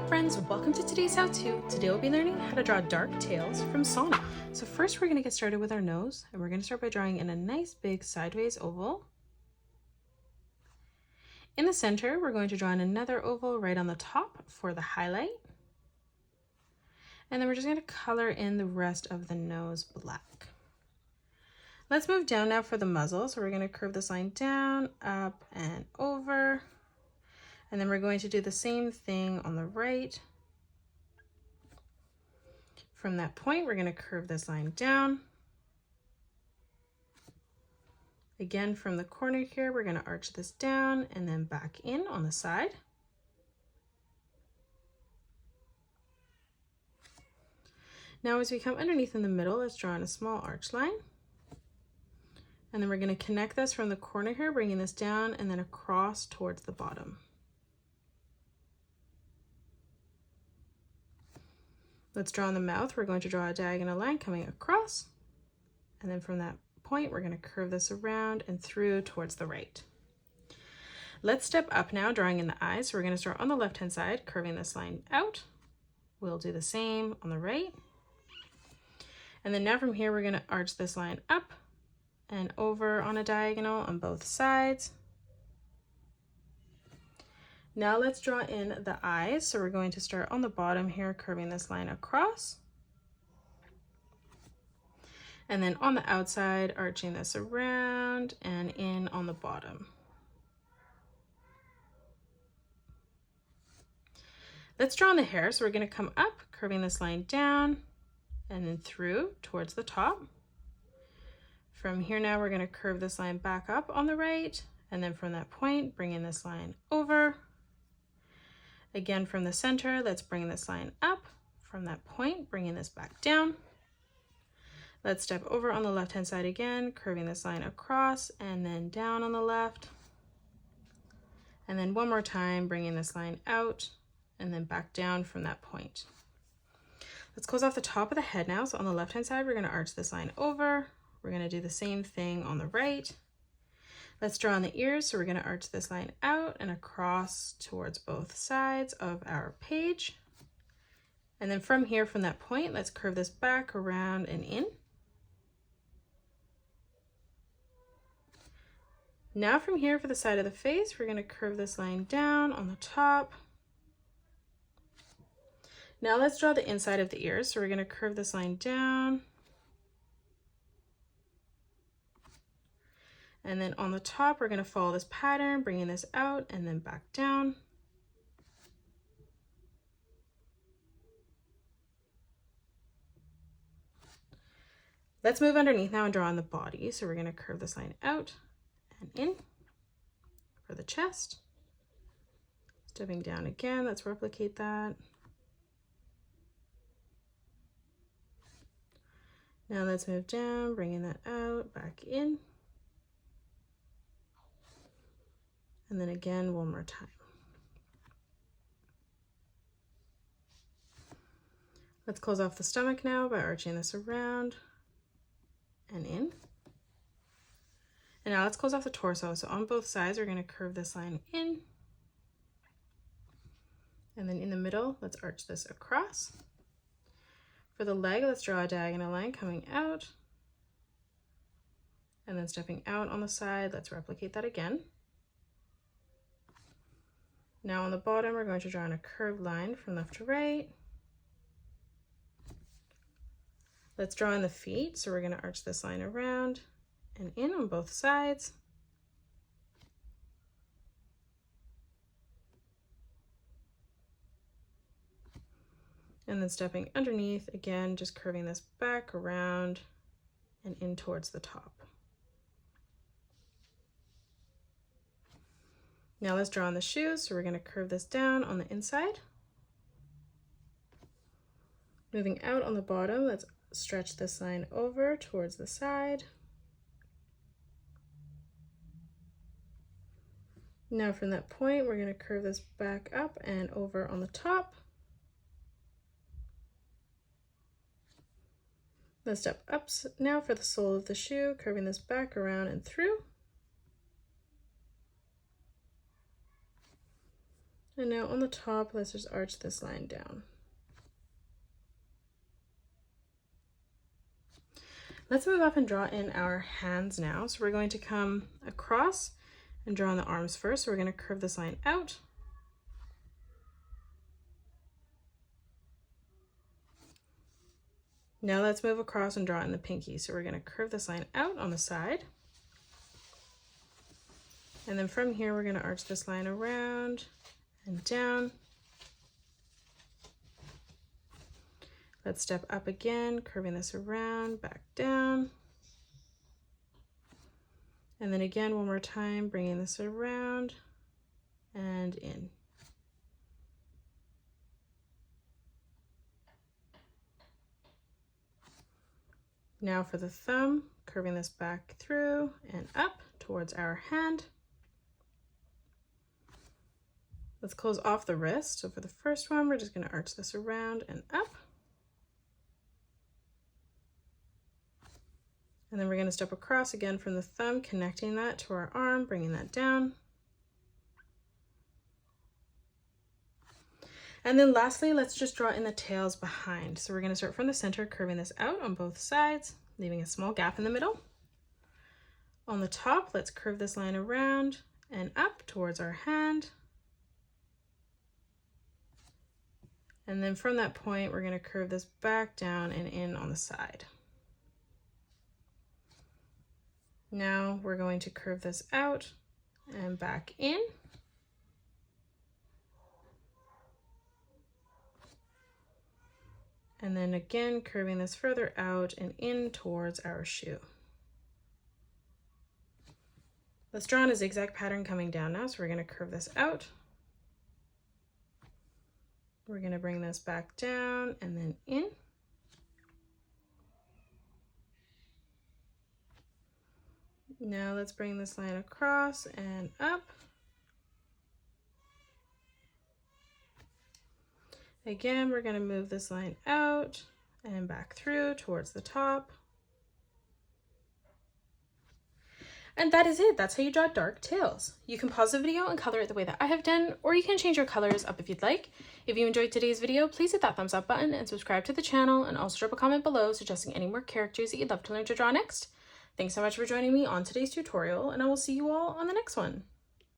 friends, welcome to today's how-to. Today we'll be learning how to draw dark tails from Sonic. So first we're going to get started with our nose, and we're going to start by drawing in a nice big sideways oval. In the center, we're going to draw in another oval right on the top for the highlight. And then we're just going to color in the rest of the nose black. Let's move down now for the muzzle. So we're going to curve this line down, up, and over. And then we're going to do the same thing on the right. From that point, we're going to curve this line down. Again, from the corner here, we're going to arch this down and then back in on the side. Now as we come underneath in the middle, let's draw in a small arch line. And then we're going to connect this from the corner here, bringing this down and then across towards the bottom. Let's draw in the mouth. We're going to draw a diagonal line coming across. And then from that point, we're going to curve this around and through towards the right. Let's step up now, drawing in the eyes. So we're going to start on the left-hand side, curving this line out. We'll do the same on the right. And then now from here, we're going to arch this line up and over on a diagonal on both sides. Now let's draw in the eyes. So we're going to start on the bottom here, curving this line across. And then on the outside, arching this around and in on the bottom. Let's draw in the hair. So we're going to come up, curving this line down and then through towards the top. From here now, we're going to curve this line back up on the right. And then from that point, bringing this line over. Again, from the center, let's bring this line up. From that point, bringing this back down. Let's step over on the left-hand side again, curving this line across and then down on the left. And then one more time, bringing this line out and then back down from that point. Let's close off the top of the head now. So on the left-hand side, we're going to arch this line over. We're going to do the same thing on the right. Let's draw on the ears. So we're going to arch this line out and across towards both sides of our page. And then from here, from that point, let's curve this back around and in. Now from here for the side of the face, we're going to curve this line down on the top. Now let's draw the inside of the ears. So we're going to curve this line down. And then on the top, we're going to follow this pattern, bringing this out and then back down. Let's move underneath now and draw on the body. So we're going to curve this line out and in for the chest. Stepping down again, let's replicate that. Now let's move down, bringing that out, back in. And then again, one more time. Let's close off the stomach now by arching this around and in. And now let's close off the torso. So on both sides, we're going to curve this line in. And then in the middle, let's arch this across. For the leg, let's draw a diagonal line coming out. And then stepping out on the side, let's replicate that again. Now on the bottom, we're going to draw in a curved line from left to right. Let's draw in the feet. So we're going to arch this line around and in on both sides. And then stepping underneath, again, just curving this back around and in towards the top. Now let's draw on the shoes. So we're going to curve this down on the inside. Moving out on the bottom, let's stretch this line over towards the side. Now from that point, we're going to curve this back up and over on the top. Let's step up now for the sole of the shoe, curving this back around and through. And now on the top, let's just arch this line down. Let's move up and draw in our hands now. So we're going to come across and draw on the arms first. So we're going to curve this line out. Now let's move across and draw in the pinky. So we're going to curve this line out on the side. And then from here, we're going to arch this line around and down. Let's step up again, curving this around, back down. And then again, one more time, bringing this around and in. Now for the thumb, curving this back through and up towards our hand. Let's close off the wrist. So for the first one, we're just going to arch this around and up. And then we're going to step across again from the thumb, connecting that to our arm, bringing that down. And then lastly, let's just draw in the tails behind. So we're going to start from the center, curving this out on both sides, leaving a small gap in the middle. On the top, let's curve this line around and up towards our hand. And then from that point, we're going to curve this back down and in on the side. Now we're going to curve this out and back in. And then again, curving this further out and in towards our shoe. Let's draw in a zigzag pattern coming down now. So we're going to curve this out. We're going to bring this back down and then in. Now let's bring this line across and up. Again, we're going to move this line out and back through towards the top. And that is it. That's how you draw dark tails. You can pause the video and color it the way that I have done, or you can change your colors up if you'd like. If you enjoyed today's video, please hit that thumbs up button and subscribe to the channel, and also drop a comment below suggesting any more characters that you'd love to learn to draw next. Thanks so much for joining me on today's tutorial, and I will see you all on the next one.